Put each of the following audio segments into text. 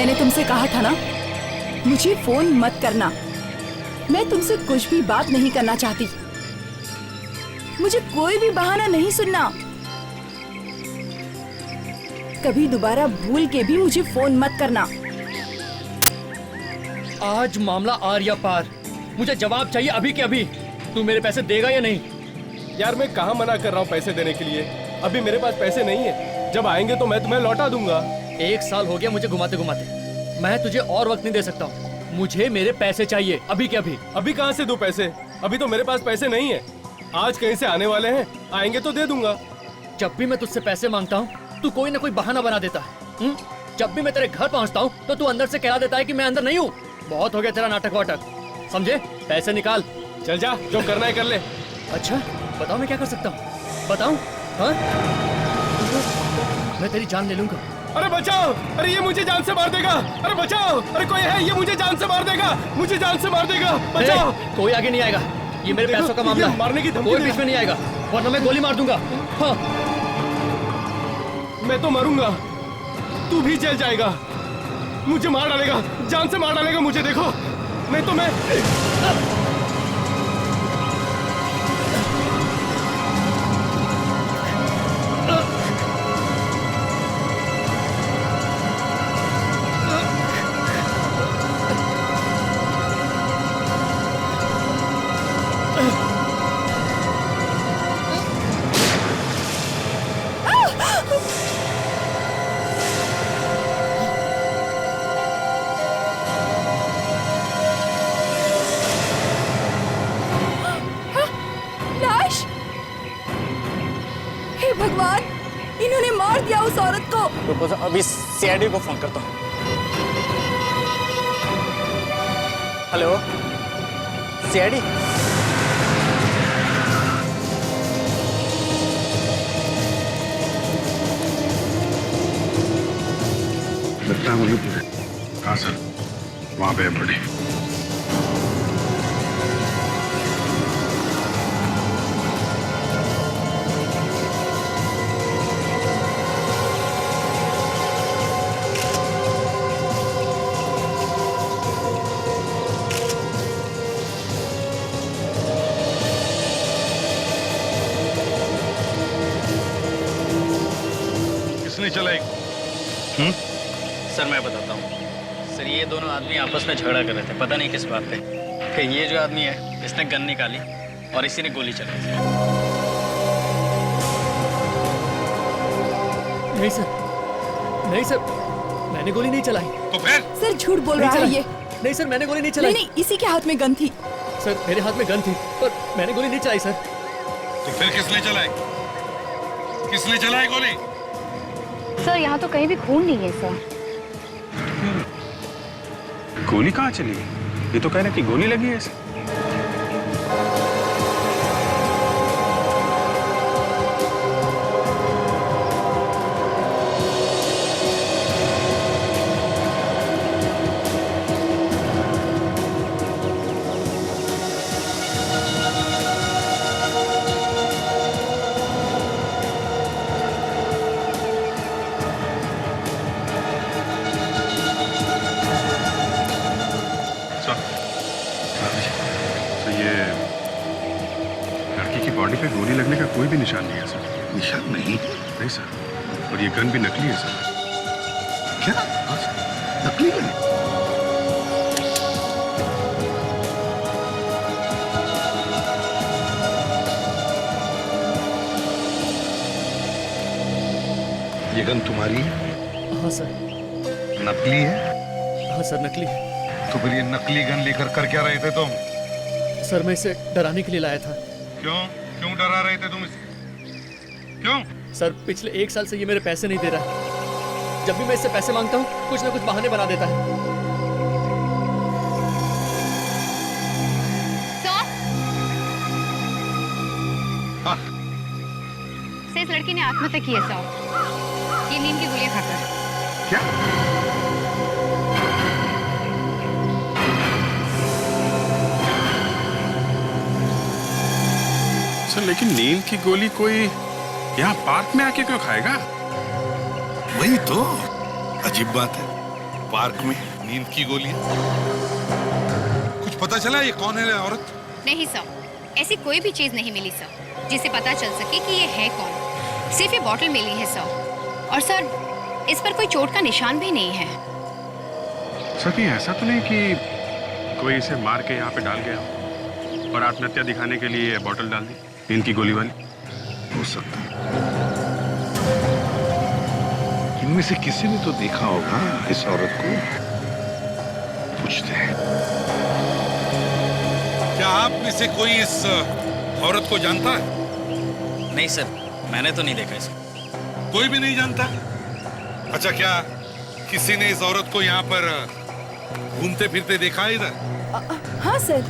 मैंने तुमसे कहा था ना, मुझे फोन मत करना। मैं तुमसे कुछ भी बात नहीं करना चाहती। मुझे कोई भी बहाना नहीं सुनना। कभी दोबारा भूल के भी मुझे फोन मत करना। आज मामला आर या पार। मुझे जवाब चाहिए अभी के अभी। तू मेरे पैसे देगा या नहीं? यार मैं कहाँ मना कर रहा हूँ पैसे देने के लिए। अभी मेरे पास पैसे नहीं है, जब आएंगे तो मैं तुम्हें लौटा दूंगा। 1 साल हो गया मुझे घुमाते घुमाते। मैं तुझे और वक्त नहीं दे सकता हूँ। मुझे मेरे पैसे चाहिए अभी के अभी। अभी कहाँ से दूं पैसे? अभी तो मेरे पास पैसे नहीं है। आज कहीं से आने वाले हैं, आएंगे तो दे दूंगा। जब भी मैं तुझसे पैसे मांगता हूँ तू कोई ना कोई बहाना बना देता है। जब भी मैं तेरे घर पहुँचता हूँ तो तू अंदर से कह देता है कि मैं अंदर नहीं हूँ। बहुत हो गया तेरा नाटक वाटक, समझे? पैसे निकाल। चल जा, जो करना है कर ले। अच्छा बताओ मैं क्या कर सकता हूँ? बताऊँ? हाँ मैं तेरी जान ले लूंगा। अरे बचाओ! अरे ये मुझे जान से मार देगा! अरे बचाओ! अरे कोई है, ये मुझे जान से मार देगा! मुझे जान से मार देगा! बचाओ! कोई आगे नहीं आएगा। ये मेरे पैसों का मामला है। मारने की धमकी कोई दे बीच में नहीं आएगा, वरना मैं गोली मार दूंगा। हाँ। मैं तो मरूंगा, तू भी जेल जाएगा। मुझे मार डालेगा, जान से मार डालेगा मुझे। देखो नहीं तो मैं लाश! हे भगवान, इन्होंने मार दिया उस औरत को। रुको सर, अभी सीआईडी को फोन करता हूँ। Hello CID. लगता है मुझे पूरे। हाँ सर, वहाँ पे है बड़ी। किसने चलाई? सर मैं बताता हूँ। सर ये दोनों आदमी आपस में झगड़ा कर रहे थे, पता नहीं किस बात पे। फिर ये जो आदमी है इसने गन निकाली और इसी ने गोली चलाई। नहीं सर, नहीं सर, मैंने गोली नहीं चलाई। तो फिर? सर झूठ बोल रहा है ये। नहीं सर, मैंने गोली नहीं नहीं चलाई। नहीं, इसी के हाथ में गन थी। सर मेरे हाथ में गन थी पर मैंने गोली नहीं चलाई सर। तो फिर किसने चलाई? किसने चलाई गोली? सर यहाँ तो कहीं भी खून नहीं है सर। गोली कहाँ चली? ये तो कह रहे कि गोली लगी है इसे। तो ये लड़की की बॉडी पे गोली लगने का कोई भी निशान नहीं है सर। निशान नहीं? नहीं सर, और ये गन भी नकली है सर। क्या? हाँ सर। नकली गन? ये गन तुम्हारी है? हाँ सर। नकली है? हाँ सर नकली है। तो फिर ये नकली गन लेकर कर क्या रहे थे तुम? सर मैं इसे डराने के लिए लाया था। क्यों? क्यों डरा रहे थे तुम इसे? क्यों? सर पिछले 1 साल से ये मेरे पैसे नहीं दे रहा है। जब भी मैं इससे पैसे मांगता हूँ कुछ ना कुछ बहाने बना देता है। हाँ। सर इस लड़की ने आत्महत्या की है सर, ये नींद की गोलियां खाकर। क्या? सर लेकिन नींद की गोली कोई यहाँ पार्क में आके क्यों खाएगा? वही तो अजीब बात है। पार्क में नींद की गोलियां। कुछ पता चला ये कौन है औरत? नहीं सर, ऐसी कोई भी चीज नहीं मिली सर जिससे पता चल सके कि ये है कौन। सिर्फ ये बॉटल मिली है सर। और सर, इस पर कोई चोट का निशान भी नहीं है। सर कहीं ऐसा तो नहीं कि कोई इसे मार के यहाँ पे डाल गया हो और आत्महत्या दिखाने के लिए बॉटल डाल दी नींद की गोली वाली? हो सकता है। इनमें से किसी ने तो देखा होगा इस औरत को। पूछते हैं। क्या आप में से कोई इस औरत को जानता है? नहीं सर, मैंने तो नहीं देखा इसको। कोई भी नहीं जानता? अच्छा, क्या किसी ने इस औरत को यहाँ पर घूमते फिरते देखा है इधर? हाँ सर,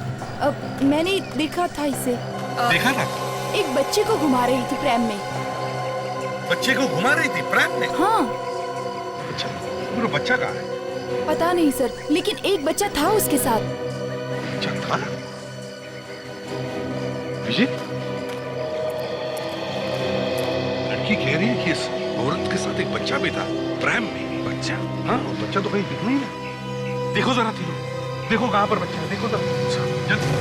मैंने देखा था इसे। देखा था? एक बच्चे को घुमा रही थी प्रैम में। बच्चे को घुमा रही थी प्रैम में? हाँ। अच्छा, वो बच्चा कहाँ है? पता नहीं सर, लेकिन एक बच्चा था उसके साथ। बच्चा था? विजय, लड़की कह रही है कि इस औरत के साथ एक बच्चा भी था प्रैम में। बच्चा? हाँ, बच्चा तो कहीं दिख नहीं रहा। देखो जरा तीनों, देखो कहाँ पर बच्चा है, देखो जरा जल्दी।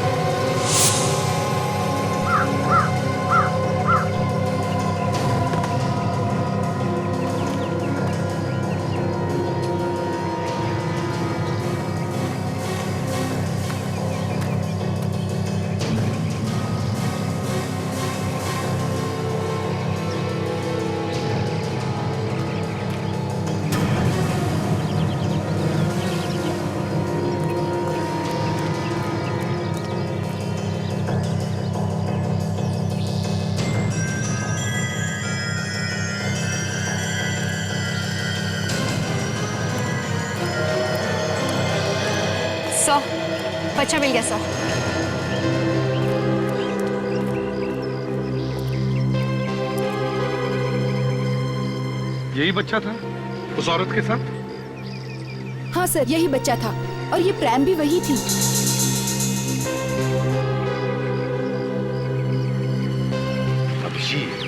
सौ बच्चा मिल गया सर। यही बच्चा था उस औरत के साथ? हाँ सर, यही बच्चा था और ये प्रैम भी वही थी। अभिजीत,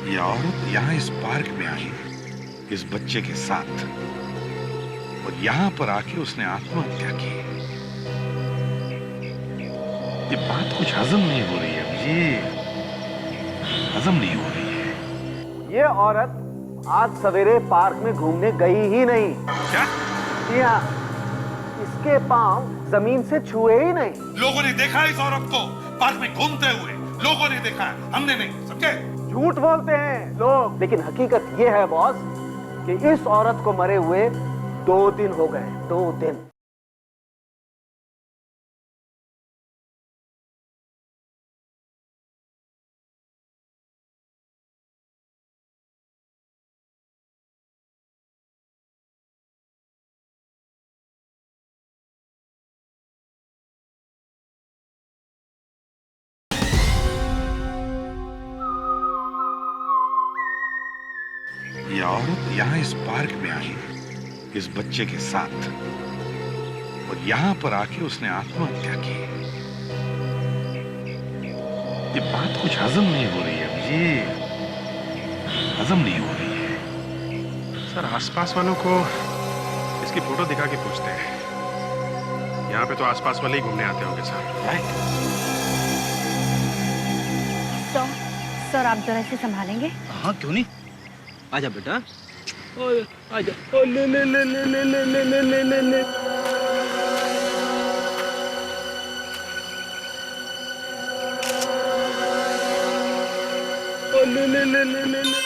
ये औरत यहाँ इस पार्क में आई इस बच्चे के साथ और यहाँ पर आके उसने आत्महत्या की। ये बात कुछ हजम नहीं हो रही है अभिजीत, हजम नहीं हो रही है। ये औरत आज सवेरे पार्क में घूमने गई ही नहीं। क्या? जी हाँ, इसके पांव जमीन से छुए ही नहीं। लोगों ने देखा इस औरत को पार्क में घूमते हुए, लोगों ने देखा है, हमने नहीं, समझे? झूठ बोलते हैं लोग, लेकिन हकीकत ये है बॉस कि इस औरत को मरे हुए 2 दिन हो गए। 2 दिन। ये औरत यहाँ इस पार्क में आई इस बच्चे के साथ और यहाँ पर आके उसने आत्महत्या की। ये बात कुछ हजम नहीं हो रही है अभिजीत, हजम नहीं हो रही है। सर आसपास वालों को इसकी फोटो दिखा के पूछते हैं। यहाँ पे तो आसपास वाले ही घूमने आते होंगे सर। राइट? सर आप जरा इसे संभालेंगे? हाँ क्यों नहीं, आजा बेटा, आजा। ओ ले ले ले ले ले ले ले ले ले ले ले। ओ ले ले ले ले ले ले।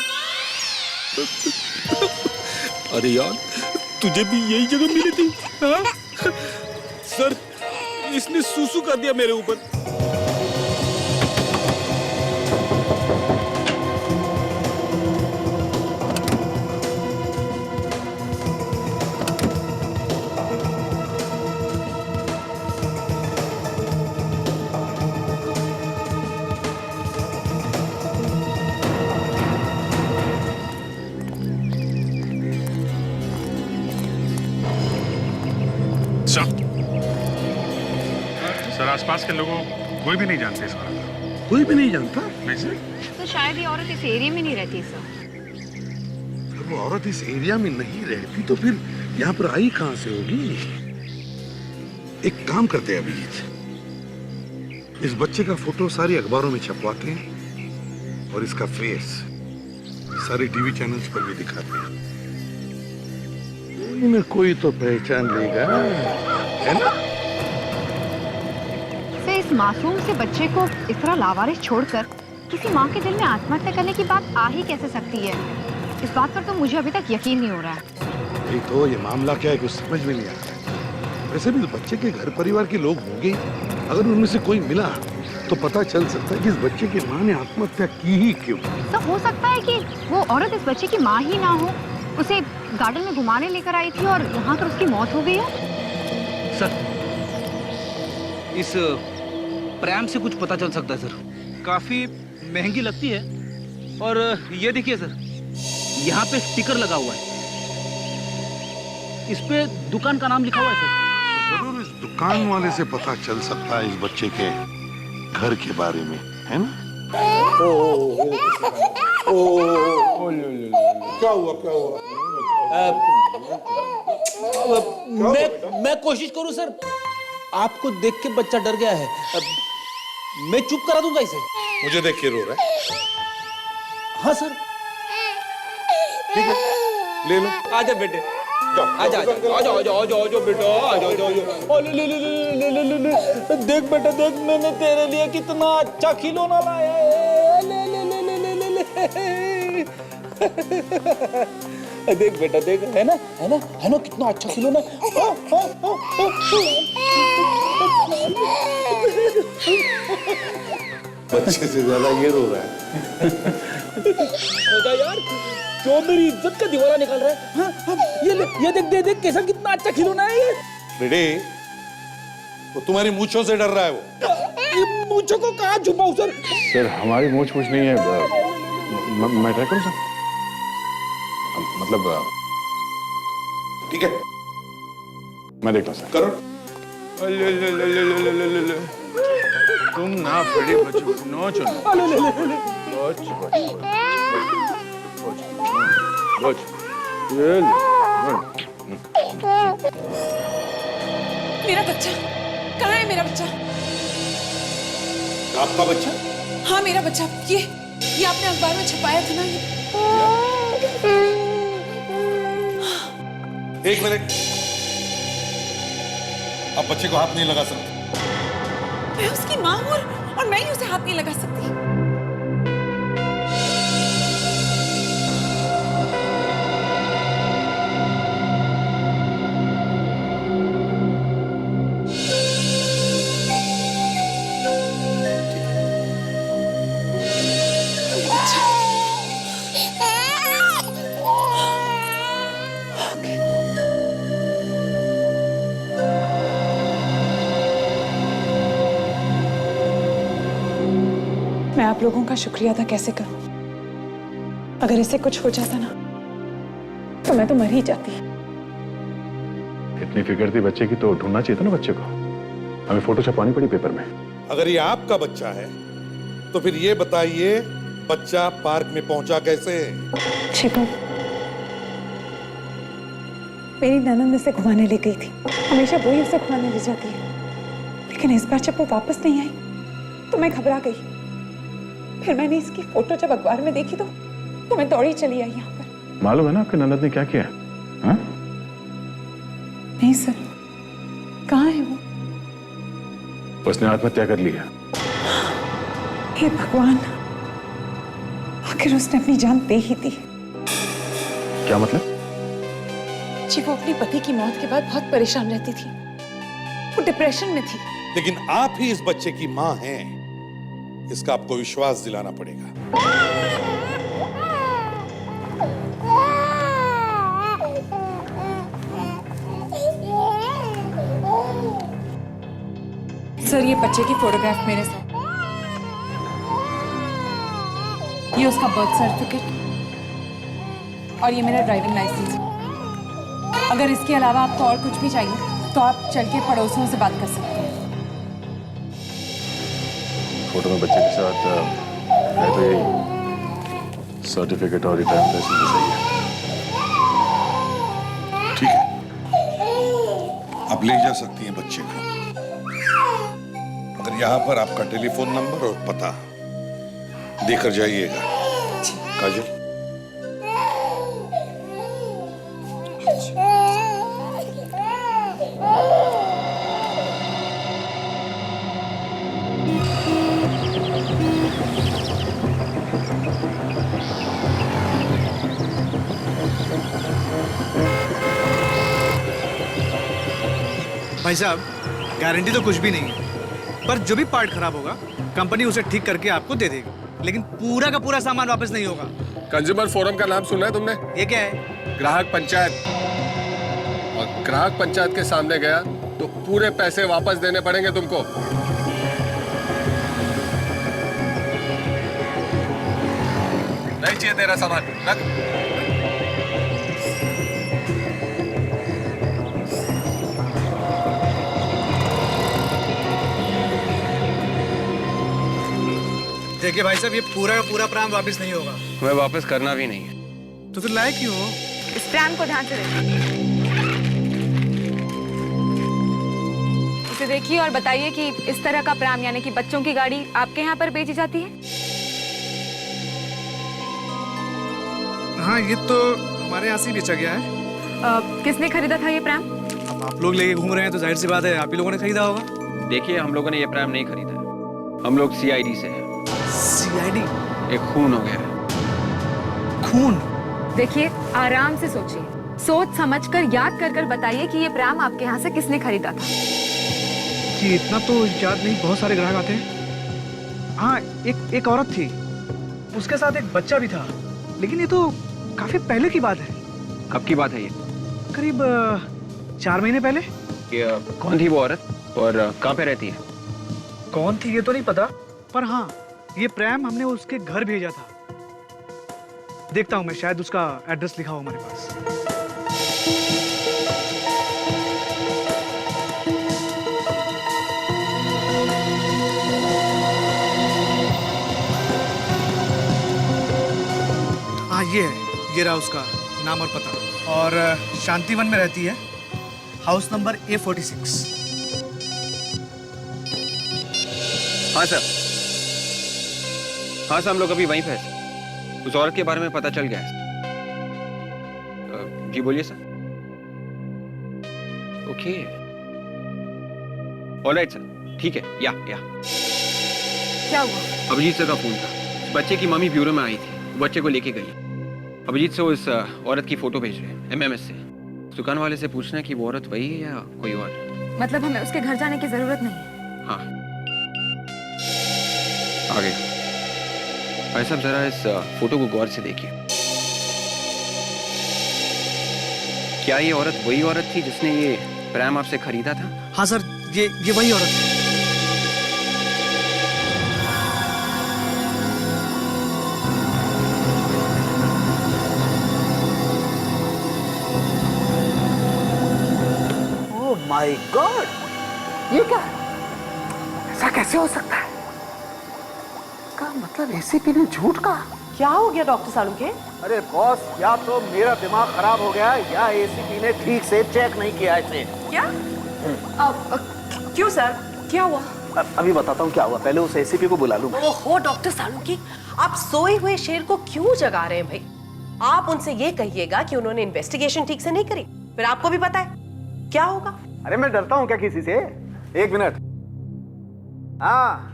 अरे यार, तुझे भी यही जगह मिली थी? हाँ? सर, इसने सूसू कर दिया मेरे ऊपर। सर आसपास के लोगों कोई भी नहीं जानते इस औरत को। कोई भी नहीं जानता? नहीं सर। तो शायद ये औरत इस एरिया में नहीं रहती सर। वो औरत इस एरिया में नहीं रहती तो फिर यहाँ पर आई कहाँ से होगी? एक काम करते हैं अभिजीत, इस बच्चे का फोटो सारी अखबारों में छपवाते हैं और इसका फेस सारे टीवी चैनल्स पर भी दिखाते हैं। कोई न कोई तो पहचान लेगा, है ना? से इस मासूम से बच्चे को इस तरह लावारिस छोड़कर किसी माँ के दिल में आत्महत्या करने की बात आ ही कैसे सकती है? इस बात पर तो मुझे अभी तक यकीन नहीं हो रहा है। यही तो, ये मामला क्या है कुछ समझ में नहीं आता है। वैसे भी बच्चे के घर परिवार के लोग होंगे, अगर उनमें से कोई मिला तो पता चल सकता है कि इस बच्चे की माँ ने आत्महत्या की ही क्यों। तो हो सकता है कि वो औरत इस बच्चे की माँ ही ना हो, उसे गार्डन में घुमाने लेकर आई थी और यहाँ पर उसकी मौत हो गई है। सर, इस प्रैम से कुछ पता चल सकता है सर। काफी महंगी लगती है और ये देखिए सर, यहाँ पे स्टिकर लगा हुआ है, इस पे दुकान का नाम लिखा हुआ है सर। जरूर इस दुकान वाले से पता चल सकता है इस बच्चे के घर के बारे में, है ना? क्या हुआ क्या हुआ? मैं कोशिश करूं सर, आपको देख के बच्चा डर गया है, मैं चुप करा दूंगा इसे। मुझे देख के रो रहा है? हाँ सर। ठीक है, ले लो। आजा बेटे, आजा आजा आजा आजा आजा आजा बेटा, आजा आजा आजा। ले ले ले ले ले ले ले, देख बेटा देख, मैंने तेरे लिए कितना अच्छा खिलौना लाया है। ले ले ले ले ले ले ले। देख बेटा देख, है ना है ना है ना, कितना अच्छा खिलौना। बच्चे से ज्यादा ये रो रहा है। मजा यार, जो मेरी इज्जत का दीवाना निकाल रहा है। हाँ, हाँ, ये देख दे देख कैसा कितना अच्छा खिलौना है ये। बेटे, वो तुम्हारी मूंछों से डर रहा है वो। मूंछों को कहाँ छुपाऊं सर? सर हमारी मूछ कुछ नहीं है। मैं ट्राई करूं सर? मतलब ठीक है, मैं देखता हूं सर। करो। तुम ना बड़े बच्चों नो चलो। मेरा बच्चा कहाँ है? मेरा बच्चा? आपका बच्चा? हाँ मेरा बच्चा, ये आपने अखबार में छपाया था ना। एक मिनट, आप बच्चे को हाथ नहीं लगा सकते। मैं उसकी माँ हूँ और मैं ही उसे हाथ नहीं लगा सकती। मैं आप लोगों का शुक्रिया अदा कैसे करूं? अगर इसे कुछ हो जाता ना तो मैं तो मर ही जाती। इतनी फिक्र थी बच्चे की तो ढूंढना चाहिए था ना बच्चे को। हमें फोटो छपवानी पड़ी पेपर में। अगर ये आपका बच्चा है तो फिर ये बताइए, बच्चा पार्क में पहुंचा कैसे? छिपो, मेरी ननद इसे घुमाने ले गई थी। हमेशा वो ही उसे घुमाने ले जाती है, लेकिन इस बार जब वो वापस नहीं आई तो मैं घबरा गई। फिर मैंने इसकी फोटो जब अखबार में देखी तो मैं दौड़ी चली आई यहाँ पर। मालूम है ना आपके ननद ने क्या किया? हाँ? नहीं सर, कहाँ है वो? उसने आत्महत्या कर लिया। हे भगवान, आखिर उसने अपनी जान दे ही दी। क्या मतलब? जी वो अपने पति की मौत के बाद बहुत परेशान रहती थी, वो डिप्रेशन में थी। लेकिन आप ही इस बच्चे की मां हैं, इसका आपको विश्वास दिलाना पड़ेगा। सर ये बच्चे की फोटोग्राफ मेरे साथ, ये उसका बर्थ सर्टिफिकेट और ये मेरा ड्राइविंग लाइसेंस। अगर इसके अलावा आपको और कुछ भी चाहिए तो आप चल के पड़ोसियों से बात कर सकते हैं। फोटो में बच्चे के साथ है तो यही सर्टिफिकेट और ड्राइविंग लाइसेंस भी सही है। आप ले जा सकती हैं बच्चे को, मगर यहाँ पर आपका टेलीफोन नंबर और पता देकर जाइएगा। काजल, भाई साहब, गारंटी तो कुछ भी नहीं है, पर जो भी पार्ट खराब होगा कंपनी उसे ठीक करके आपको दे देगी, लेकिन पूरा का पूरा सामान वापस नहीं होगा। कंज्यूमर फोरम का नाम सुना है तुमने? ये क्या है? ग्राहक पंचायत। और ग्राहक पंचायत के सामने गया तो पूरे पैसे वापस देने पड़ेंगे तुमको। नहीं चाहिए तेरा सामान, रख। देखिए भाई साहब, ये पूरा का पूरा प्राम वापस नहीं होगा। मैं वापस करना भी नहीं है। तो फिर लाए क्यों हो? इस प्राम को ध्यान से देखिए, इसे देखिए और बताइए कि इस तरह का प्राम यानी कि बच्चों की गाड़ी आपके यहाँ पर बेची जाती है? हाँ, ये तो हमारे यहाँ से बेचा गया है। किसने खरीदा था ये प्राम? अब आप लोग लेके घूम रहे हैं तो जाहिर सी बात है आप ही लोगों ने खरीदा होगा। देखिए, हम लोगों ने ये प्राम नहीं खरीदा, हम लोग सीआईडी से हैं। सीआईडी? एक खून हो गया है। खून? देखिए, आराम से सोचिए, सोच समझकर याद कर कर बताइए कि ये प्राम आपके यहाँ से किसने खरीदा था? जी इतना तो याद नहीं, बहुत सारे ग्राहक आते हैं। हाँ, एक औरत थी, उसके साथ एक बच्चा भी था, लेकिन ये तो काफी पहले की बात है। कब की बात है ये? करीब 4 महीने पहले। ये कौन थी वो औरत और कहाँ पे रहती है? कौन थी ये तो नहीं पता, पर हाँ, ये प्रेम हमने उसके घर भेजा था। देखता हूँ मैं, शायद उसका एड्रेस लिखा हो हमारे पास। हाँ, ये है, ये रहा उसका नाम और पता। और शांतिवन में रहती है, हाउस नंबर A46। हाँ सर, हाँ सर, हम लोग अभी वहीं पे हैं। उस औरत के बारे में पता चल गया है। जी बोलिए सर। ओके, ऑलराइट सर, ठीक है। या क्या हुआ? अभिजीत सर का फोन था। बच्चे की मम्मी ब्यूरो में आई थी, बच्चे को लेके गई। अभिजीत से उस औरत की फोटो भेज रहे हैं MMS से। दुकान वाले से पूछना है कि वो औरत वही है या कोई और। मतलब हमें उसके घर जाने की जरूरत नहीं है? हाँ, आगे भाई साहब, जरा इस फोटो को गौर से देखिए। क्या ये औरत वही औरत थी जिसने ये प्राम आपसे खरीदा था? हाँ सर, ये वही औरत है। ओह माय गॉड, ये क्या है? ऐसा कैसे हो सकता है? का मतलब एसीपी ने झूठ कहा? क्या हो गया डॉक्टर सालुंके? अरे बॉस, या तो मेरा दिमाग खराब हो गया या एसीपी ने ठीक से चेक नहीं किया इसे। क्या? क्यों सर, क्या हुआ? अभी बताता हूँ क्या हुआ, पहले उस एसीपी को बुला लूँ। ओहो डॉक्टर सालुंके, आप सोए हुए शेर को क्यों जगा रहे हैं भाई? आप उनसे ये कहिएगा कि उन्होंने इन्वेस्टिगेशन ठीक से नहीं करी, फिर आपको भी पता है क्या होगा। अरे मैं डरता हूँ क्या किसी से? एक मिनट। हाँ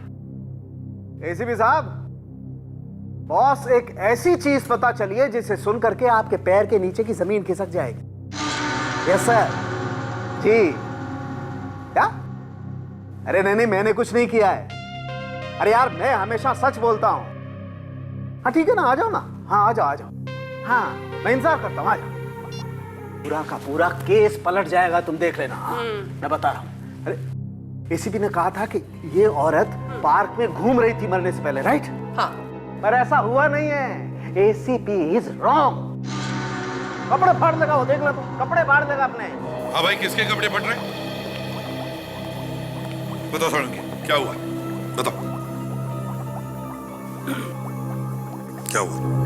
एसीपी साहब, बॉस, एक ऐसी चीज पता चली है जिसे सुन करके आपके पैर के नीचे की जमीन खिसक जाएगी। Yes sir. जी। क्या? अरे नहीं, मैंने कुछ नहीं किया है। अरे यार, मैं हमेशा सच बोलता हूं। हाँ ठीक है ना, आ जाओ ना। हाँ आ जाओ। हाँ मैं इंतजार करता हूँ, आ जाओ। पूरा का पूरा केस पलट जाएगा, तुम देख लेना। हाँ, मैं बता रहा हूँ। अरे एसीपी ने कहा था कि ये औरत पार्क में घूम रही थी मरने से पहले, राइट? हाँ। पर ऐसा हुआ नहीं है। ACP is wrong. कपड़े फाड़ देगा वो, देख लो तुम, कपड़े फाड़ देगा अपने। हाँ भाई, किसके कपड़े फट रहे? बताओ सालुंके, क्या हुआ? बताओ क्या हुआ?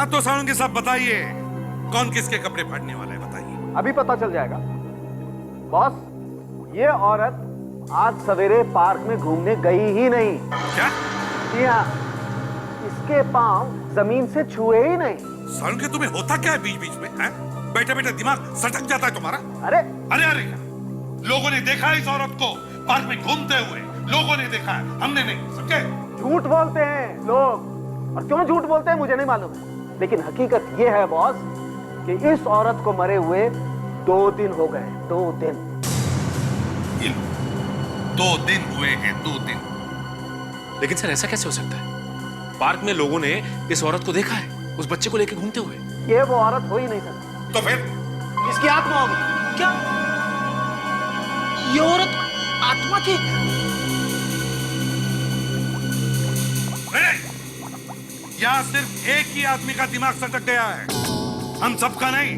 हाँ तो सालुंके साहब बताइए, कौन किसके कपड़े फाड़ने वाला है, बताइए। अभी पता चल जाएगा बॉस। ये औरत आज सवेरे पार्क में घूमने गई ही नहीं। क्या? जी हाँ, इसके पांव जमीन से छुए ही नहीं। सालुंके तुम्हें होता क्या है बीच बीच में, हैं? बैठे बैठे दिमाग सटक जाता है तुम्हारा। अरे अरे अरे, लोगों ने देखा है इस औरत को पार्क में घूमते हुए, लोगों ने देखा है, हमने नहीं, समझे? झूठ बोलते हैं लोग, और क्यों झूठ बोलते हैं मुझे नहीं मालूम है, लेकिन हकीकत ये है बॉस कि इस औरत को मरे हुए 2 दिन हो गए। 2 दिन। 2 दिन हुए हैं, 2 दिन। लेकिन सर ऐसा कैसे हो सकता है? पार्क में लोगों ने इस औरत को देखा है, उस बच्चे को लेकर घूमते हुए। ये वो औरत हो ही नहीं सकती। तो फिर इसकी आत्मा होगी क्या? ये औरत आत्मा थी? यहाँ सिर्फ एक ही आदमी का दिमाग सटक गया है, हम सबका नहीं।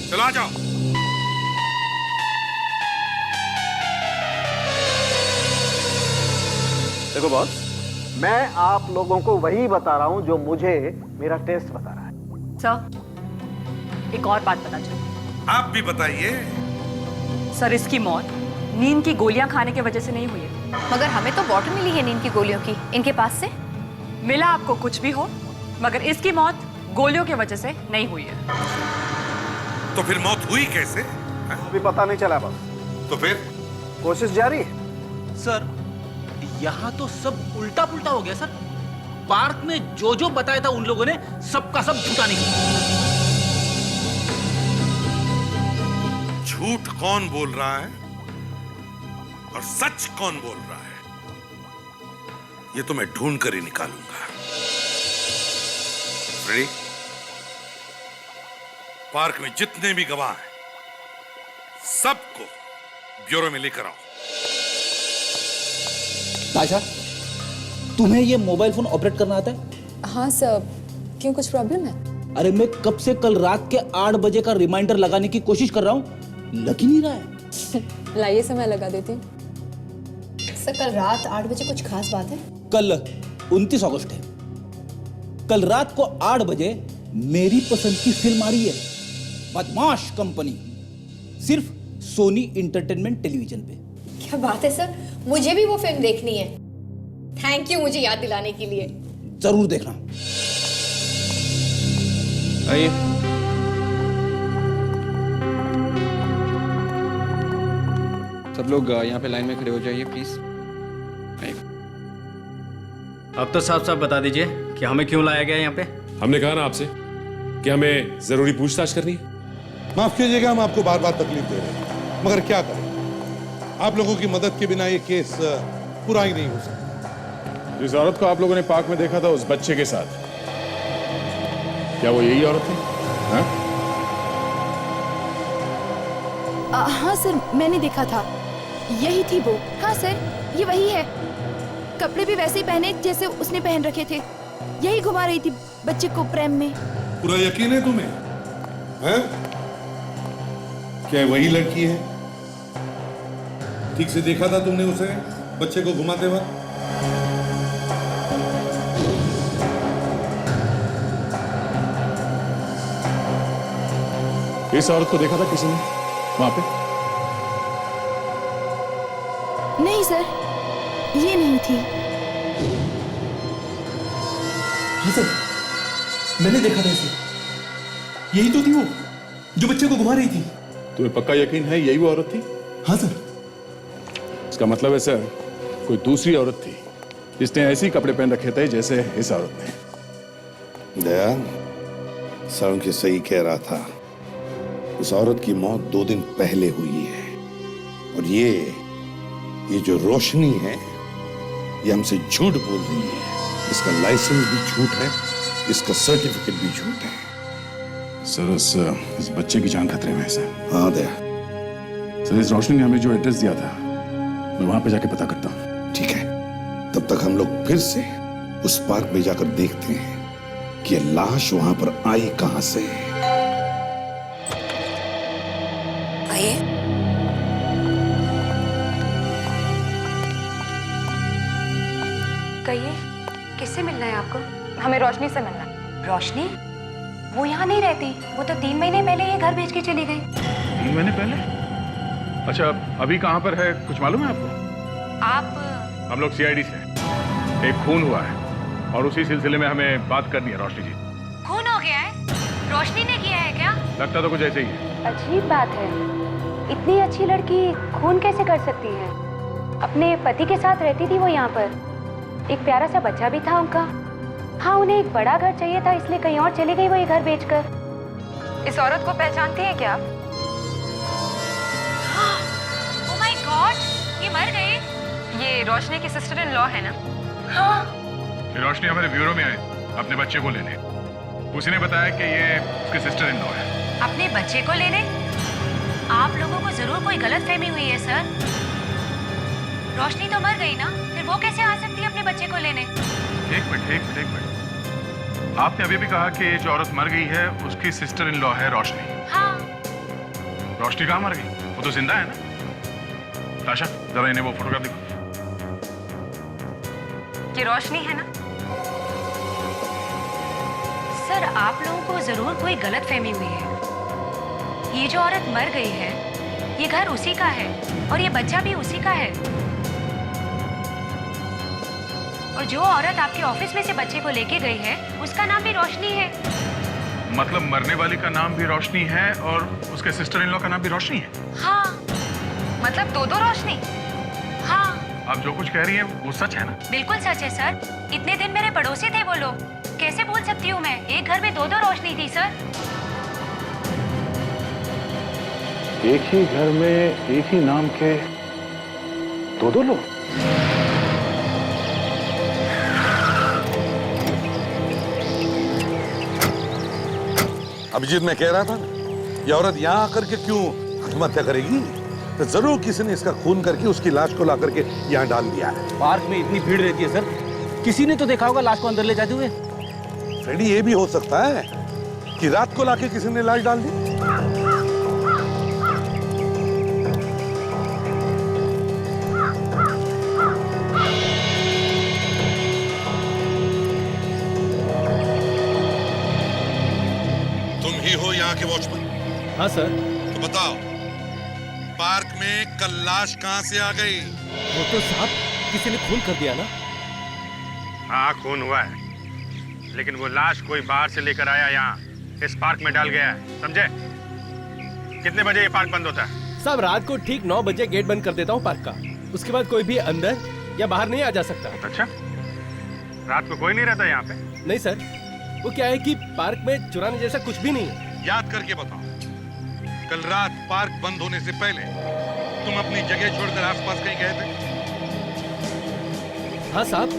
चलो आ जाओ। देखो बॉस, मैं आप लोगों को वही बता रहा हूं जो मुझे मेरा टेस्ट बता रहा है। सर, एक और बात पता चली। आप भी बताइए। सर, इसकी मौत नींद की गोलियां खाने की वजह से नहीं हुई है। मगर हमें तो बॉटल मिली है नींद की गोलियों की, इनके पास से। मिला आपको कुछ भी हो, मगर इसकी मौत गोलियों की वजह से नहीं हुई है। तो फिर मौत हुई कैसे? अभी पता नहीं चला बॉस। तो फिर कोशिश जारी है। सर, यहाँ तो सब उल्टा पुल्टा हो गया सर। पार्क में जो जो बताया था उन लोगों ने सबका सब झूठा निकला। झूठ कौन बोल रहा है और सच कौन बोल रहा है, ये तो मैं ढूंढ कर ही निकालूंगा। रेडी? पार्क में जितने भी गवाह हैं, सबको ब्यूरो में लेकर आओ। ताशा, तुम्हें ये मोबाइल फोन ऑपरेट करना आता है? हाँ सर, क्यों कुछ प्रॉब्लम है? अरे मैं कब से कल रात के 8 बजे का रिमाइंडर लगाने की कोशिश कर रहा हूँ, लग ही नहीं रहा है। लाइए से मैं लगा देती हूँ। सर, कल रात 8 बजे कुछ खास बात है? कल 29 अगस्त है। कल रात को 8 बजे मेरी पसंद की फिल्म आ रही है, बदमाश कंपनी, सिर्फ सोनी इंटरटेनमेंट टेलीविजन पे। क्या बात है सर, मुझे भी वो फिल्म देखनी है। थैंक यू मुझे याद दिलाने के लिए। जरूर देखना। आइए। सब लोग यहाँ पे लाइन में खड़े हो जाइए प्लीज। अब तो साफ साफ बता दीजिए कि हमें क्यों लाया गया यहाँ पे। हमने कहा ना आपसे कि हमें जरूरी पूछताछ करनी है। माफ कीजिएगा, हम आपको बार बार तकलीफ दे रहे हैं, मगर क्या करें, आप लोगों की मदद के बिना ये केस पूरा ही नहीं हो सकता। जिस औरत को आप लोगों ने पार्क में देखा था उस बच्चे के साथ, क्या वो यही औरत थी? हाँ? हाँ सर, मैंने देखा था, यही थी वो। हाँ सर, ये वही है। कपड़े भी वैसे ही पहने जैसे उसने पहन रखे थे। यही घुमा रही थी बच्चे को प्रेम में। पूरा यकीन है तुम्हें? हैं? क्या वही लड़की है? ठीक से देखा था तुमने उसे बच्चे को घुमाते वक्त? इस औरत को देखा था किसी ने वहां पे? नहीं सर, ये नहीं थी। हाँ सर, मैंने देखा था इसे। यही तो थी वो जो बच्चे को घुमा रही थी। तुम्हें पक्का यकीन है यही वो औरत थी? हाँ सर। इसका मतलब है सर, कोई दूसरी औरत थी जिसने ऐसे ही कपड़े पहन रखे थे जैसे इस औरत ने। दया, सालुंके सही कह रहा था। उस औरत की मौत 2 दिन पहले हुई है, और ये जो रोशनी है, ये हमसे झूठ बोल रही है। इसका लाइसेंस भी झूठ है, इसका सर्टिफिकेट भी झूठ है। सर, इस बच्चे की जान खतरे में है सर। हाँ दया। सर, इस रोशनी ने हमें जो एड्रेस दिया था, मैं वहां पे जाके पता करता हूँ। ठीक है, तब तक हम लोग फिर से उस पार्क में जाकर देखते हैं कि ये लाश वहां पर आई कहां से। आइए। कहिए, किससे मिलना है आपको? हमें रोशनी से मिलना है। रोशनी? वो यहाँ नहीं रहती, वो तो 3 महीने पहले ये घर भेज के चली गई। 3 महीने पहले? अच्छा, अभी कहाँ पर है कुछ मालूम है आपको? आप? हम लोग सीआईडी से हैं। एक खून हुआ है और उसी सिलसिले में हमें बात करनी है रोशनी जी। खून हो गया है? रोशनी ने किया है क्या? लगता तो कुछ ऐसे ही है। अजीब बात है, इतनी अच्छी लड़की खून कैसे कर सकती है? अपने पति के साथ रहती थी वो यहाँ पर, एक प्यारा सा बच्चा भी था उनका। हाँ, उन्हें एक बड़ा घर चाहिए था, इसलिए कहीं और चली गई वो ये घर बेचकर। इस औरत को पहचानती हैं क्या आप? ओह माय गॉड, ये मर गई। ये रोशनी की सिस्टर इन लॉ है ना? हाँ। रोशनी हमारे ब्यूरो में आई अपने बच्चे को लेने। उसी ने बताया कि ये उसकी सिस्टर इन लॉ है। अपने बच्चे को लेने? आप लोगों को जरूर कोई गलतफहमी हुई है सर। रोशनी तो मर गई ना, फिर वो कैसे आ सकती है अपने बच्चे को लेने? एक मिनट। आपने अभी भी कहा कि जो औरत मर गई है उसकी सिस्टर इन लॉ है रोशनी। हाँ। रोशनी कहाँ मर गई? वो तो जिंदा है ना। ताशा, जरा इन्हें वो फोटोग्राफ दिखा। ये रोशनी है ना? सर, आप लोगों को जरूर कोई गलतफहमी हुई है। ये जो औरत मर गई है, ये घर उसी का है और ये बच्चा भी उसी का है। और जो औरत आपके ऑफिस में से बच्चे को लेके गई है, उसका नाम भी रोशनी है। मतलब मरने वाली का नाम भी रोशनी है और उसके सिस्टर इन लॉ का नाम भी रोशनी है? हाँ। मतलब दो रोशनी? हाँ। आप जो कुछ कह रही हैं वो सच है ना? बिल्कुल सच है सर। इतने दिन मेरे पड़ोसी थे वो लोग। कैसे भूल सकती हूँ मैं? एक घर में 2 रोशनी थी सर। एक ही घर में एक ही नाम के 2 लोग? अभिजीत, मैं कह रहा था ना, ये औरत यहाँ आकर के क्यों आत्महत्या करेगी? तो जरूर किसी ने इसका खून करके उसकी लाश को ला करके यहाँ डाल दिया है। पार्क में इतनी भीड़ रहती है सर, किसी ने तो देखा होगा लाश को अंदर ले जाते हुए। फ्रेडी, ये भी हो सकता है कि रात को लाके किसी ने लाश डाल दी। तुम ही हो यहाँ के वॉचमैन? हाँ सर। तो बताओ, पार्क में कल लाश कहाँ से आ गई? वो तो साहब किसी ने खून कर दिया ना। हाँ, खून हुआ है, लेकिन वो लाश कोई बाहर से लेकर आया यहाँ इस पार्क में डाल गया है, समझे? कितने बजे ये पार्क बंद होता है? साहब, रात को ठीक 9 बजे गेट बंद कर देता हूँ पार्क का। उसके बाद कोई भी अंदर या बाहर नहीं आ जा सकता। अच्छा, रात को कोई नहीं रहता यहाँ पे? नहीं सर, वो क्या है कि पार्क में चुराने जैसा कुछ भी नहीं है। याद करके बताओ, कल रात पार्क बंद होने से पहले तुम अपनी जगह छोड़कर आसपास कहीं गए थे? हाँ साहब,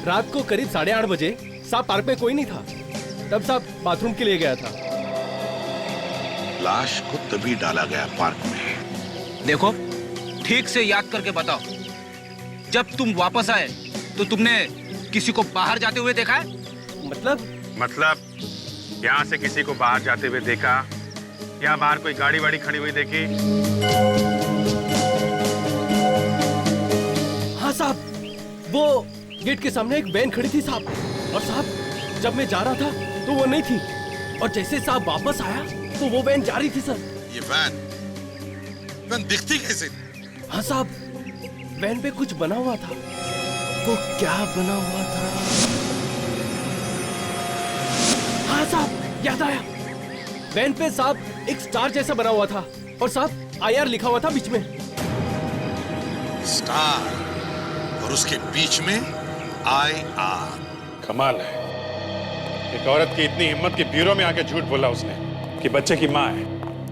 रात को करीब 8:30 बजे साहब पार्क में कोई नहीं था। तब साहब बाथरूम के लिए गया था। लाश को तभी डाला गया पार्क में। देखो, ठीक से याद करके बताओ, जब तुम वापस आए तो तुमने किसी को बाहर जाते हुए देखा है? मतलब यहाँ से किसी को बाहर जाते हुए देखा या बाहर कोई गाड़ी वाड़ी खड़ी हुई देखी? हाँ साहब, वो गेट के सामने एक वैन खड़ी थी साहब, और साहब जब मैं जा रहा था तो वो नहीं थी, और जैसे साहब वापस आया तो वो वैन जा रही थी सर। ये वैन दिखती कैसे? हाँ साहब, वैन पे कुछ बना हुआ था। वो क्या बना हुआ था? हाँ साहब, याद आया। वैन पे साहब एक स्टार जैसा बना हुआ था, और साहब IR लिखा हुआ था बीच में। स्टार, और उसके बीच में IR। कमाल है, एक औरत की इतनी हिम्मत कि ब्यूरो में आके झूठ बोला उसने कि बच्चे की माँ है,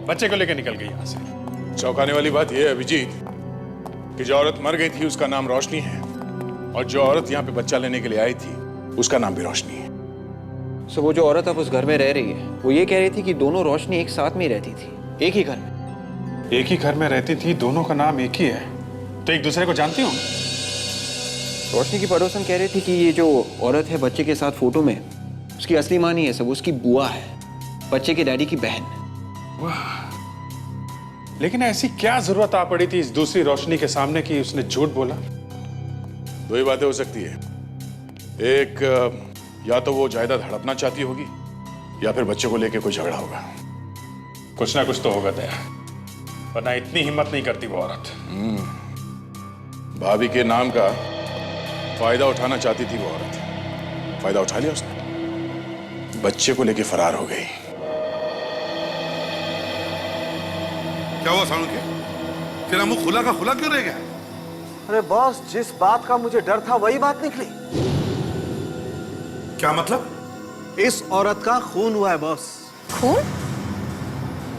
बच्चे को लेकर निकल गई यहाँ से। चौंकाने वाली बात यह है अभिजीत कि जो औरत मर गई थी उसका नाम रोशनी है, और जो औरत यहाँ पे बच्चा लेने के लिए आई थी उसका नाम भी रोशनी है। सो वो जो औरत अब उस घर में रह रही है, वो ये कह रही थी कि दोनों रोशनी एक साथ में ही रहती थी, एक ही घर में। एक ही घर में रहती थी, दोनों का नाम एक ही है, तो एक दूसरे को जानती हूँ। रोशनी की पड़ोसन कह रही थी कि ये जो औरत है बच्चे के साथ फोटो में, उसकी असली माँ नहीं है, सब उसकी बुआ है, बच्चे के डैडी की बहन। लेकिन ऐसी क्या जरूरत आ पड़ी थी इस दूसरी रोशनी के सामने कि उसने झूठ बोला? दो ही बातें हो सकती है, एक या तो वो जायदाद हड़पना चाहती होगी या फिर बच्चे को लेके कोई झगड़ा होगा। कुछ ना कुछ तो होगा दया, वरना इतनी हिम्मत नहीं करती वो औरत। भाभी के नाम का फायदा उठाना चाहती थी वो औरत, फायदा उठा लिया उसने, बच्चे को लेके फरार हो गई। क्या हुआ सानू के? तेरा मुंह खुला का खुला क्यों रह गया? अरे बॉस, जिस बात का मुझे डर था वही बात निकली। क्या मतलब? इस औरत का खून हुआ है बॉस। खून?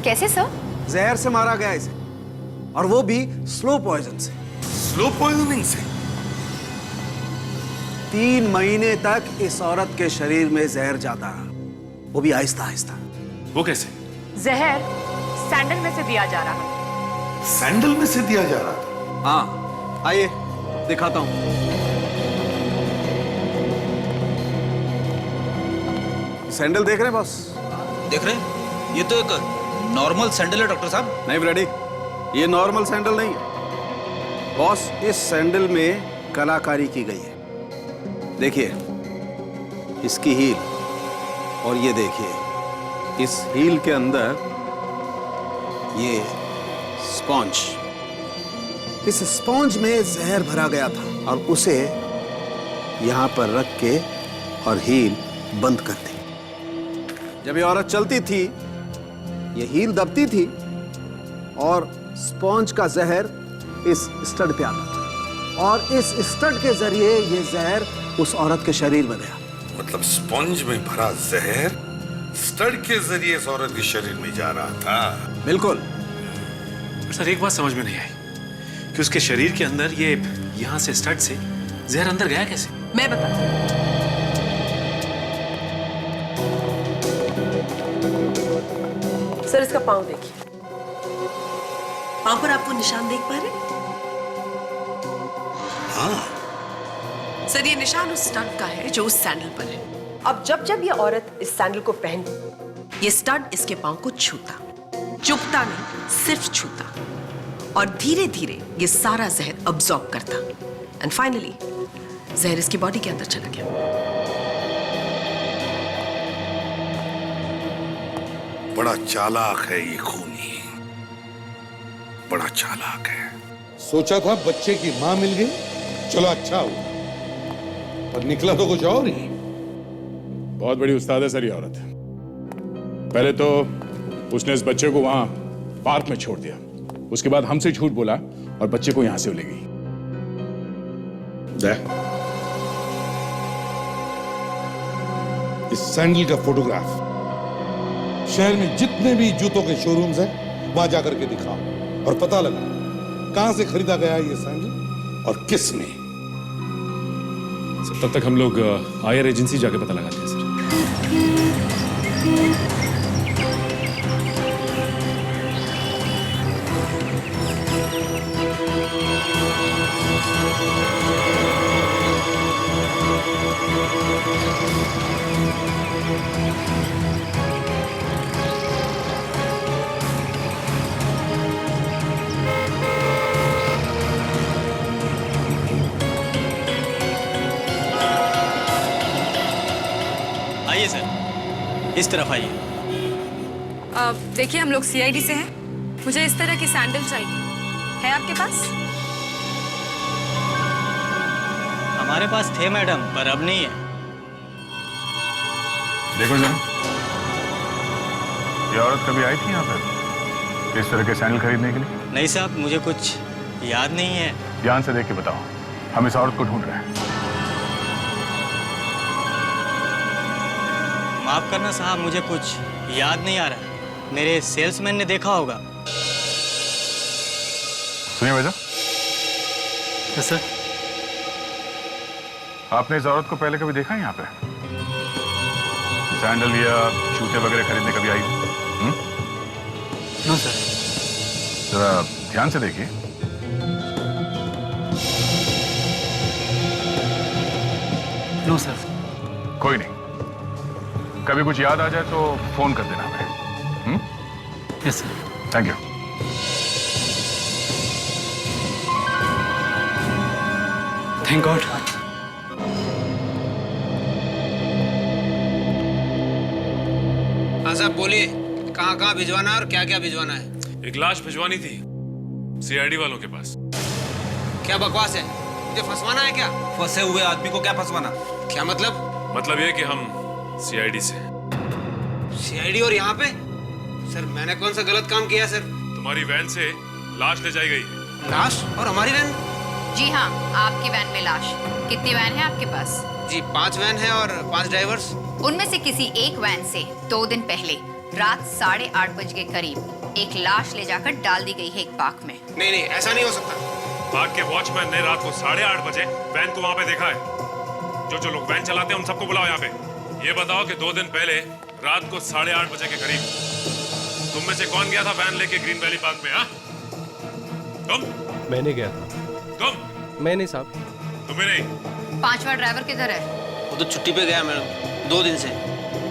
कैसे सर? जहर से मारा गया इसे, और वो भी स्लो पॉइजन से। स्लो पॉइजनिंग से? 3 महीने तक इस औरत के शरीर में जहर जाता रहा, वो भी आहिस्ता आहिस्ता। वो कैसे? जहर सैंडल में से दिया जा रहा है। सैंडल में से दिया जा रहा था? हाँ, आइए दिखाता हूं। सैंडल देख रहे हैं बॉस? देख रहे हैं? ये तो एक नॉर्मल सैंडल है डॉक्टर साहब। नहीं ब्लडी, ये नॉर्मल सैंडल नहीं है बॉस, इस सैंडल में कलाकारी की गई है। देखिए इसकी हील, और ये देखिए इस हील के अंदर ये स्पॉन्ज, इस स्पॉन्ज में जहर भरा गया था और उसे यहां पर रख के और हील बंद कर दी। जब ये औरत चलती थी ये हील दबती थी और स्पॉन्ज का जहर इस स्टड पे आता था, और इस स्टड के जरिए ये जहर उस औरत के शरीर में गया। मतलब स्पंज में भरा जहर स्टड के जरिए इस औरत के शरीर में जा रहा था? बिल्कुल। सर एक बात समझ में नहीं आई कि उसके शरीर के अंदर ये यहाँ से स्टड से जहर अंदर गया कैसे? मैं बताती हूँ। सर इसका पाँव देखिए, पाँव पर आप वो निशान देख पा रहे हैं? हाँ। सर ये निशान उस स्टड का है जो उस सैंडल पर है। अब जब जब ये औरत इस सैंडल को पहनती, ये स्टड इसके पाँव को छूता, चुभता नहीं, सिर्फ छूता, और धीरे धीरे ये सारा जहर अब्सॉर्ब करता, एंड फाइनली जहर इसकी बॉडी के अंदर चला गया। बड़ा चालाक है ये खूनी, बड़ा चालाक है। सोचा था बच्चे की मां मिल गई, चलो अच्छा हुआ, पर निकला तो कुछ और ही। बहुत बड़ी उस्ताद है सर ये औरत। पहले तो उसने इस बच्चे को वहां पार्क में छोड़ दिया, उसके बाद हमसे झूठ बोला और बच्चे को यहां से ले गई। इस सैंडल का फोटोग्राफ शहर में जितने भी जूतों के शोरूम्स हैं वहां जाकर के दिखाओ और पता लगा कहां से खरीदा गया ये सैंडल और किसने। तब तक हम लोग आईआर एजेंसी जाके पता लगाते हैं सर। आइए सर, इस तरफ आइए। देखिए हम लोग सीआईडी से हैं, मुझे इस तरह की सैंडल चाहिए, है आपके पास? हमारे पास थे मैडम, पर अब नहीं है। देखो जरा, ये औरत कभी आई थी यहाँ पर इस तरह के सैंडल खरीदने के लिए? नहीं साहब, मुझे कुछ याद नहीं है। ध्यान से देख के बताओ, हम इस औरत को ढूंढ रहे हैं। माफ करना साहब, मुझे कुछ याद नहीं आ रहा। मेरे सेल्समैन ने देखा होगा। सुनिए भैया, सर आपने इस औरत को पहले कभी देखा है यहाँ पे? सैंडल या जूते वगैरह खरीदने कभी आई? No sir. जरा ध्यान से देखिए। No sir. कोई नहीं, कभी कुछ याद आ जाए तो फोन कर देना हमें। Yes sir. Thank you. Thank God. साहब बोलिए, कहाँ कहाँ भिजवाना है और क्या क्या भिजवाना है? एक लाश भिजवानी थी सीआईडी वालों के पास। क्या बकवास है? मुझे फंसवाना है क्या? फंसे हुए आदमी को क्या फंसवाना? क्या मतलब? मतलब ये कि हम सीआईडी से। सीआईडी और यहाँ पे? सर मैंने कौन सा गलत काम किया सर? तुम्हारी वैन से लाश ले जाई गई है। लाश? और हमारी वैन? जी हाँ, आपकी वैन में लाश। कितनी वैन है आपके पास? जी 5 वैन है और 5 ड्राइवर्स। उनमें से किसी एक वैन से 2 दिन पहले रात 8:30 बजे के करीब एक लाश ले जाकर डाल दी गई है एक पार्क में। नहीं नहीं, ऐसा नहीं हो सकता। पार्क के वॉचमैन ने रात को 8:30 बजे वैन को वहाँ पे देखा है। जो लोग वैन चलाते हैं उन सबको बुलाओ यहाँ पे। ये बताओ कि 2 दिन पहले रात को 8:30 बजे के करीब तुम में से कौन गया था वैन लेके ग्रीन वैली पार्क में? हाँ, तुम? मैंने गया था। तुम? मैं नहीं साहब। तुम्हें नहीं? 5वां ड्राइवर किधर है? वो तो छुट्टी पे गया मैडम, 2 दिन से।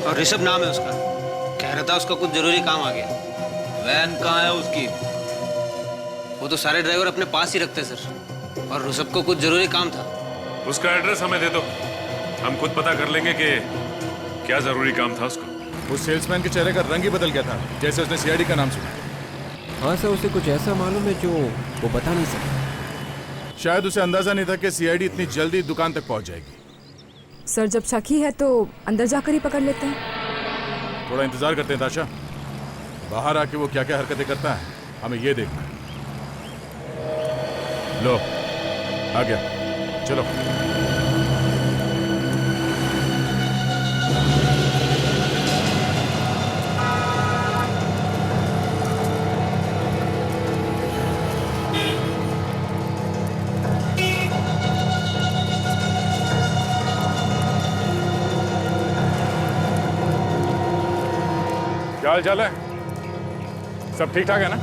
और ऋषभ नाम है उसका। कह रहा था उसका कुछ जरूरी काम आ गया। वैन कहाँ है उसकी? वो तो सारे ड्राइवर अपने पास ही रखते सर, और ऋषभ को कुछ जरूरी काम था। उसका एड्रेस हमें दे दो, हम खुद पता कर लेंगे कि क्या जरूरी काम था उसको। उस सेल्समैन के चेहरे का रंग ही बदल गया था जैसे उसने सीआईडी का नाम सुना। हाँ सर, उसे कुछ ऐसा मालूम है जो वो बता नहीं सकता। शायद उसे अंदाजा नहीं था कि सीआईडी इतनी जल्दी दुकान तक पहुंच जाएगी। सर जब शक ही है तो अंदर जाकर ही पकड़ लेते हैं। थोड़ा इंतजार करते हैं ताशा, बाहर आके वो क्या क्या हरकतें करता है हमें ये देखना है। लो आ गया, चलो। क्या हाल चाल है? सब ठीक ठाक है ना?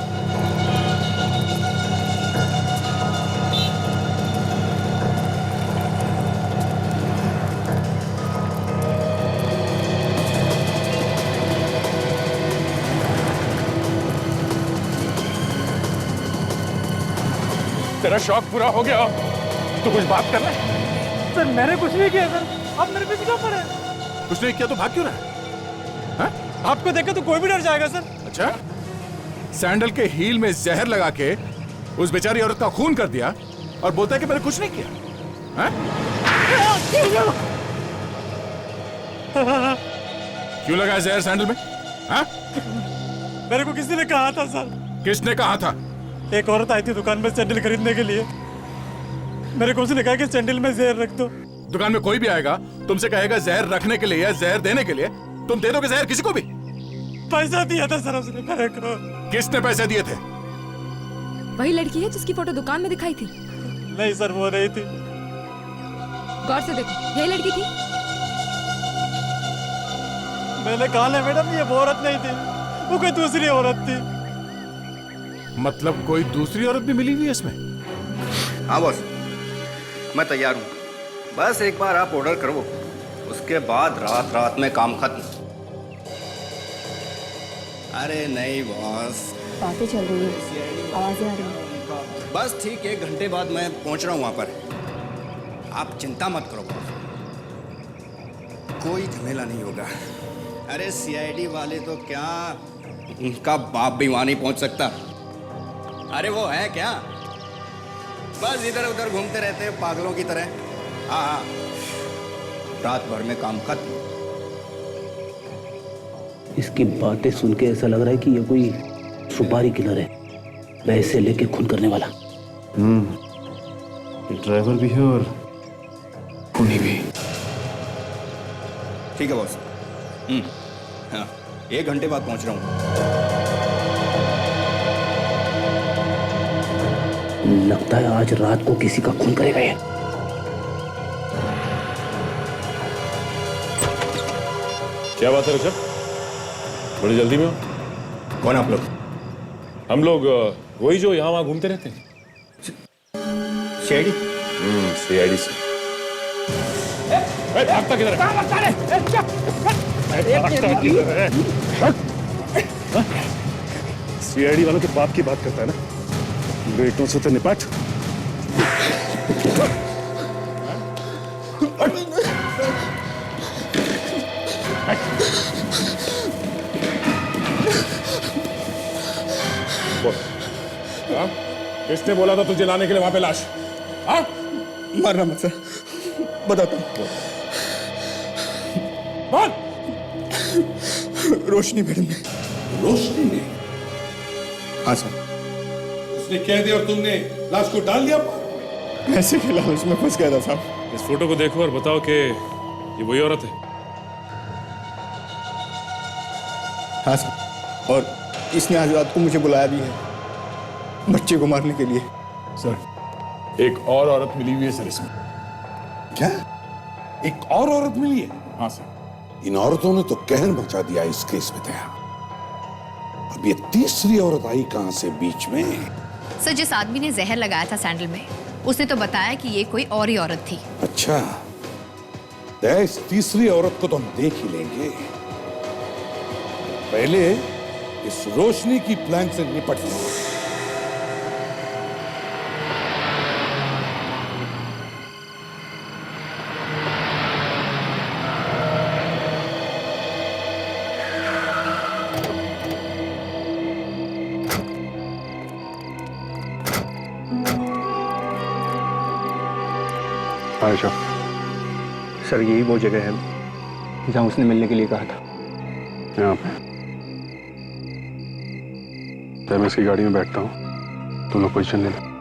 तेरा शौक पूरा हो गया, तो कुछ बात कर ले। सर मैंने कुछ नहीं किया सर, आप मेरे पीछे क्यों पड़े? कुछ नहीं किया तो भाग क्यों रहा है? आपको देखे तो कोई भी डर जाएगा सर। अच्छा, सैंडल के हील में जहर लगा के उस बेचारी औरत का खून कर दिया और बोलता है कि मैंने कुछ नहीं किया। क्यों लगा जहर सैंडल में? मेरे को किसी ने कहा था सर। किसने कहा था? एक औरत आई थी दुकान में सैंडल खरीदने के लिए। मेरे को उसने कहा कि सैंडल में जहर रख दो। दुकान में कोई भी आएगा तुमसे कहेगा जहर रखने के लिए या जहर देने के लिए, तुम दे दोगे जहर किसी को भी? पैसा दिया था सर उसने मेरे को। किसने पैसे दिए थे? वही लड़की है जिसकी फोटो दुकान में दिखाई थी। नहीं सर, वो नहीं थी। गौर से देखो, यही लड़की थी। मैंने कहा ना मैडम, ये वो औरत नहीं थी, वो कोई दूसरी औरत थी। मतलब कोई दूसरी औरत भी मिली हुई है इसमें? हाँ बॉस, मैं तैयार हूँ। बस एक बार आप ऑर्डर करो, उसके बाद रात रात में काम खत्म। अरे नहीं बॉस, बातें चल रही है, आवाजें आ रही हैं। बस ठीक 1 घंटे बाद मैं पहुंच रहा हूँ वहाँ पर। आप चिंता मत करो बॉस, कोई झमेला नहीं होगा। अरे सीआईडी वाले तो क्या, उनका बाप भी वहाँ नहीं पहुँच सकता। अरे वो है क्या, बस इधर उधर घूमते रहते हैं पागलों की तरह। हाँ, रात भर में काम खत्म। इसकी बातें सुन के ऐसा लग रहा है कि ये कोई सुपारी किलर है, पैसे लेके खून करने वाला। ड्राइवर भी है और खूनी भी। ठीक है बॉस। हाँ, 1 घंटे बाद पहुंच रहा हूँ। लगता है आज रात को किसी का खून करेगा ये। क्या बात है ऋषभ, बड़ी जल्दी में हो? कौन आप लोग? हम लोग वही जो यहाँ वहाँ घूमते रहते हैं। सीआईडी? सीआईडी से। भागता किधर है? सीआईडी वालों के बाप की बात करता है ना, बेटों से तो निपट। बोल। हाँ? किसने बोला था तुझे लाने के लिए वहां पे लाश? हाँ? मारना मत सर, बताता हूँ। बोल। रोशनी मैडम ने। रोशनी ने? हाँ सर। उसने कह दिया और तुमने लाश को डाल दिया? पैसे के लालच में फंस गया था साहब। इस फोटो को देखो और बताओ कि ये वही औरत है। हाँ सर, और इसने आज रात को मुझे बुलाया भी है बच्चे को मारने के लिए। सर, एक और औरत मिली हुई है सर इसमें। क्या? एक और औरत मिली है? हाँ सर। इन औरतों ने तो कहर मचा दिया इस केस में। दया, अब ये तीसरी औरत आई कहां से बीच में? सर, जिस आदमी ने जहर लगाया था सैंडल में, उसने तो बताया कि ये कोई और ही औरत थी। अच्छा, दया, इस तीसरी औरत को तो हम देख ही लेंगे। पहले इस रोशनी की प्लान से निपट लेंगे। आयशा, सर यही वो जगह है जहां उसने मिलने के लिए कहा था। यहाँ पे तो मैं इसकी गाड़ी में बैठता हूँ, तुम लोग पोजीशन ले लो।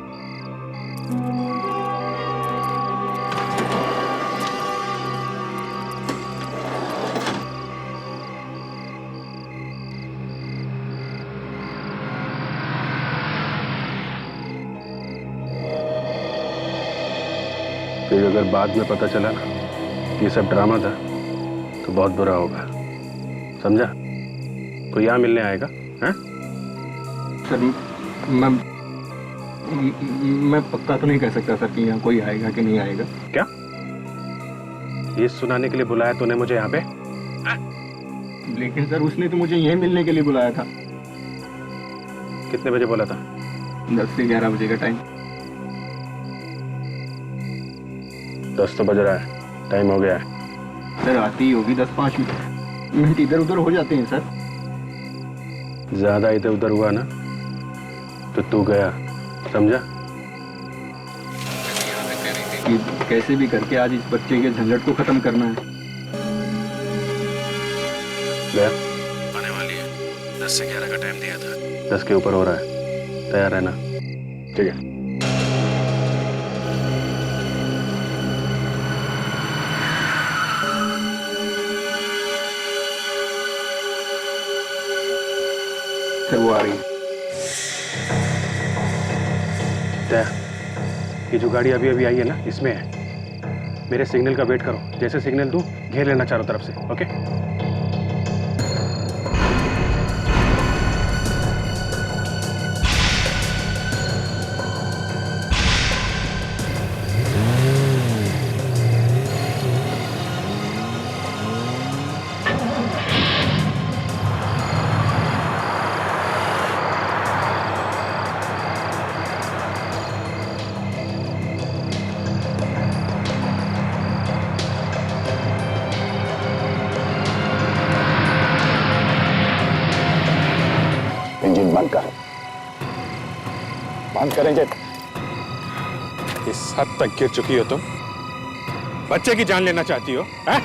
फिर अगर बाद में पता चला ना कि ये सब ड्रामा था तो बहुत बुरा होगा, समझा? कोई यहाँ मिलने आएगा? हैं? सर मैं पक्का तो नहीं कह सकता सर कि यहाँ कोई आएगा कि नहीं आएगा। क्या ये सुनाने के लिए बुलाया तूने मुझे यहाँ पे? लेकिन सर उसने तो मुझे यहीं मिलने के लिए बुलाया था। कितने बजे बोला था? 10 से 11 बजे का टाइम। 10 तो बज रहा है, टाइम हो गया है। सर आती ही होगी 10-5 मिनट इधर उधर हो जाते हैं सर। ज्यादा इधर उधर हुआ ना तो तू गया, समझा? कि कैसे भी करके आज इस बच्चे के झंझट को खत्म करना है। गया आने वाली है, 10 से 11 का टाइम दिया था, 10 के ऊपर हो रहा है, तैयार रहना। ठीक है। सर वो आ रही है। ये जो गाड़ी अभी अभी आई है ना, इसमें है। मेरे सिग्नल का वेट करो, जैसे सिग्नल दूं घेर लेना चारों तरफ से, ओके? इंजन बंद कर, बंद कर इंजन। इस हद तक गिर चुकी हो तुम, बच्चे की जान लेना चाहती हो, हैं?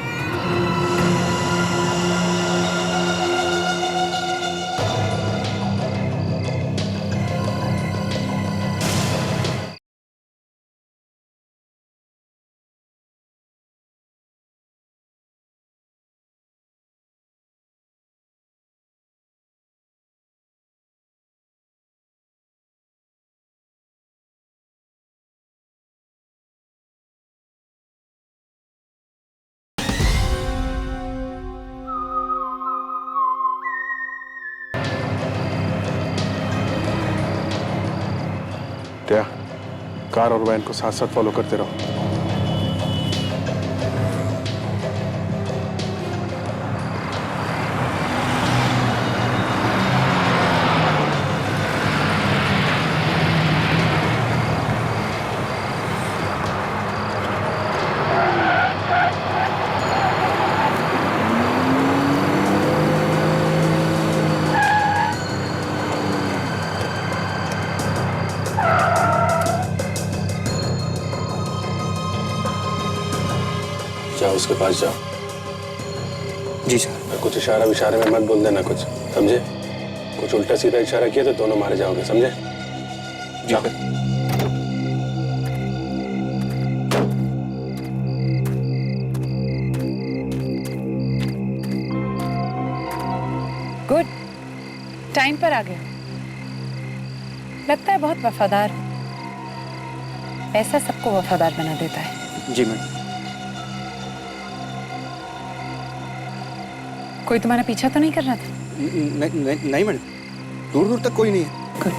क्या कार और वैन को साथ साथ फॉलो करते रहो। जाओ उसके पास जाओ। जी सर। कुछ इशारे में मत बोल देना कुछ, समझे? कुछ उल्टा सीधा इशारा किया तो दोनों मारे जाओगे, समझे? जाओ। गुड, टाइम पर आ गया। लगता है बहुत वफादार। ऐसा सबको वफादार बना देता है। जी मैडम। कोई तुम्हारा पीछा तो नहीं कर रहा था? नहीं मैडम, दूर दूर तक कोई नहीं है। गुड।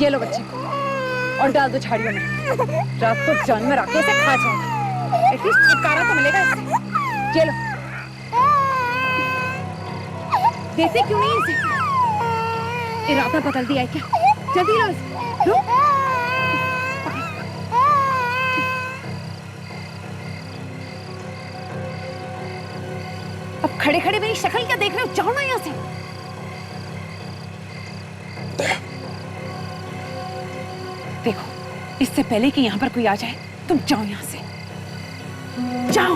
ये लो बच्चे को और डाल दो झाड़ियों में। रात को जानवर आके इसे खा जाएगा। एटलीस्ट छुटकारा तो मिलेगा इससे। ये लो। देते क्यों नहीं इसे? इरादा बदल दिया है क्या? जल्दी लो इसे। लो। अब खड़े खड़े मेरी शक्ल क्या देख रहे हो? जाओ ना यहाँ से। देखो, इससे पहले कि यहाँ पर कोई आ जाए, तुम जाओ यहाँ से। जाओ।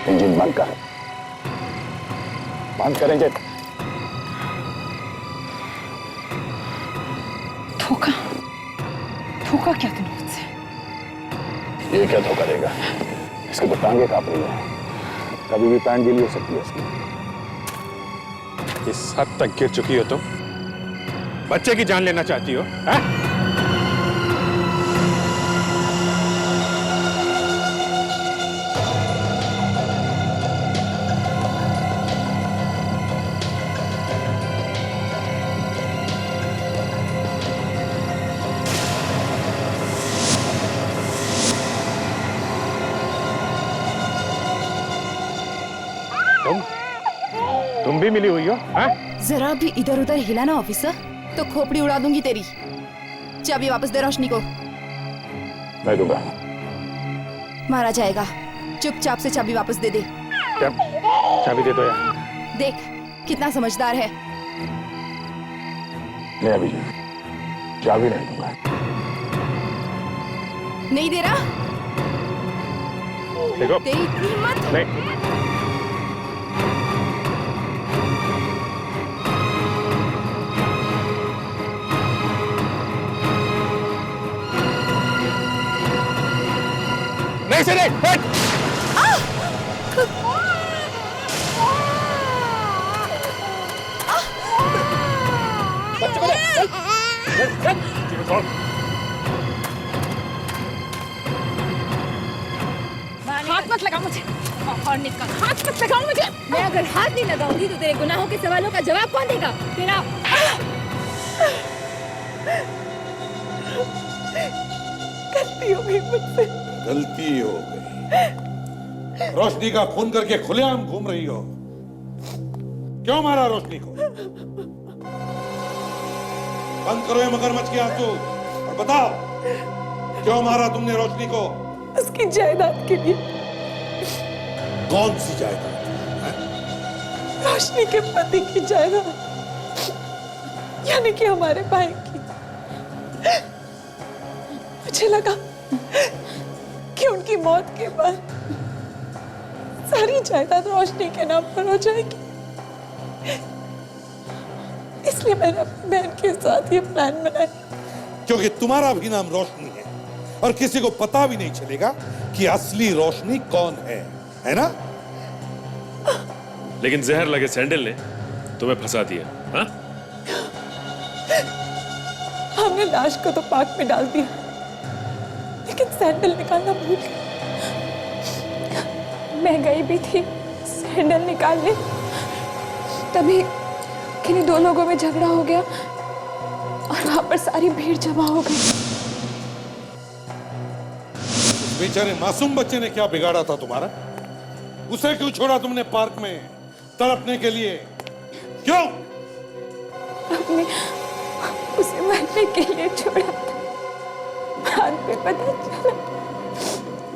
इंजन बंद कर। बंद कर इंजन। धोखा धोखा क्या तुमने मुझसे? ये क्या धोखा देगा? इसके तो टांगे कांप रही है। कभी भी पैंट गीली हो सकती है इसकी। इस हद तक गिर चुकी हो तुम? बच्चे की जान लेना चाहती हो? तुम भी मिली हुई हो? जरा भी इधर उधर हिला ना ऑफिसर, तो खोपड़ी उड़ा दूंगी तेरी। चाबी वापस दे रोशनी को। मैं दूंगा। मारा जाएगा। चुपचाप से चाबी वापस दे दे। चाबी दे दो यार। देख कितना समझदार है। नहीं अभी चाबी नहीं दूंगा। नहीं दे रहा? देखो तेरी इतनी हिम्मत? नहीं। नहीं से नहीं। हाथ मत लगा मुझे। और निकल। हाथ मत लगाओ मुझे। मैं अगर हाथ नहीं लगाऊंगी तो तेरे गुनाहों के सवालों का जवाब कौन देगा? तेरा। गलती हो गई मुझसे। गलती हो गई। रोशनी का खून करके खुलेआम घूम रही हो। क्यों मारा रोशनी को? बंद करो ये मगरमच्छ के आंसू और बताओ क्यों मारा तुमने रोशनी को? उसकी जायदाद के लिए। कौन सी जायदाद? रोशनी के पति की जायदाद, यानी कि हमारे भाई की। मुझे लगा कि उनकी मौत के बाद सारी जायदाद रोशनी के नाम पर हो जाएगी, इसलिए मैंने अपनी बहन के साथ ये प्लान बनाया। क्योंकि तुम्हारा भी नाम रोशनी है और किसी को पता भी नहीं चलेगा कि असली रोशनी कौन है ना? लेकिन जहर लगे सैंडल ने तुम्हें फंसा दिया। हाँ? हमने लाश को तो पार्क में डाल दिया, लेकिन सैंडल निकालना भूल गए। मैं गई भी थी सैंडल निकालने, तभी किन्हीं दो लोगों में झगड़ा हो गया और वहां पर सारी भीड़ जमा हो गई। बेचारे मासूम बच्चे ने क्या बिगाड़ा था तुम्हारा? उसे क्यों छोड़ा तुमने पार्क में तड़पने के लिए? क्यों? हमने उसे मरने के लिए छोड़ा था। बाद में पता चला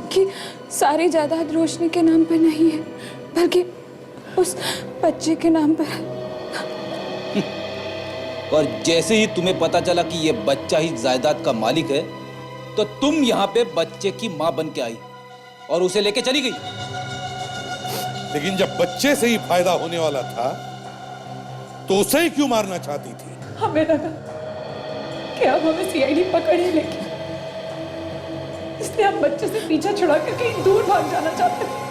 कि सारी जायदाद रोशनी के नाम पर नहीं है, बल्कि उस बच्चे के नाम पर है। और जैसे ही तुम्हें पता चला कि ये बच्चा ही जायदाद का मालिक है, तो तुम यहाँ पे बच्चे की माँ बन के आई और उसे लेके चली गई। लेकिन जब बच्चे से ही फायदा होने वाला था तो उसे ही क्यों मारना चाहती थी? हमें लगा कि अब हमें सीआईडी पकड़ ही लेगी, इसलिए हम बच्चे से पीछा छुड़ा कर कहीं दूर भाग जाना चाहते थे।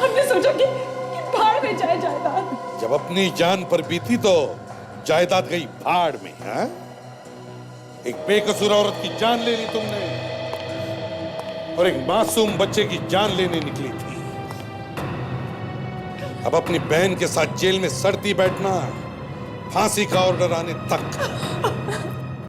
हमने सोचा कि भाड़ में जाए जायदाद। जब अपनी जान पर बीती तो जायदाद गई भाड़ में। हाँ? एक बेकसूर औरत की जान ले ली तुमने और एक मासूम बच्चे की जान लेने निकली थी। अब अपनी बहन के साथ जेल में सड़ती बैठना, फांसी का ऑर्डर आने तक।